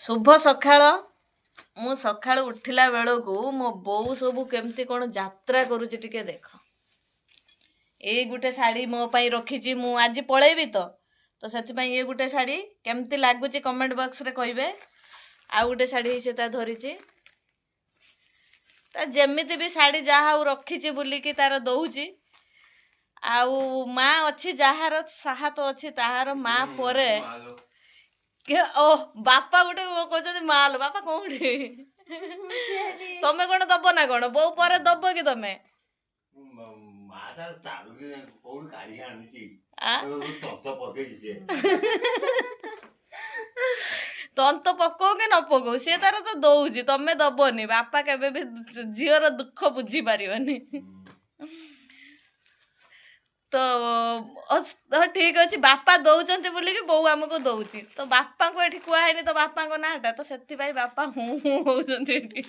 शुभ सकाळ मु सकाळ उठिला बेलू मो बोऊ सब केमती कौन यात्रा करुच्ची टिके देख ये गुटे शाड़ी मो पाई रखी मु आज पलैबी तो से ये गुटे शाड़ी केमती लगुच कमेंट बॉक्स रे कहिबे। आ गुटे शाड़ी से धरी जमीती भी शाड़ी जहाँ रखी बुलिकी तार दौची आउ माँ अच्छी जार साहा तो अच्छी ताहार माँ परे ओ बापा गोटे कहते माल बापा कौटी तमें कौन दब ना कौन बो पर दब कि तमें तंत पको कि न पको सी तार तो दौची तमें दबनी बापा केबे भी झीर दुख बुझी पारनी तो ठीक अच्छे बापा दौरान बोलिकी बोऊ आमको दौची तो बापा को ये कहनी तो बापा नाटा तो से बापा हूँ हूँ होती।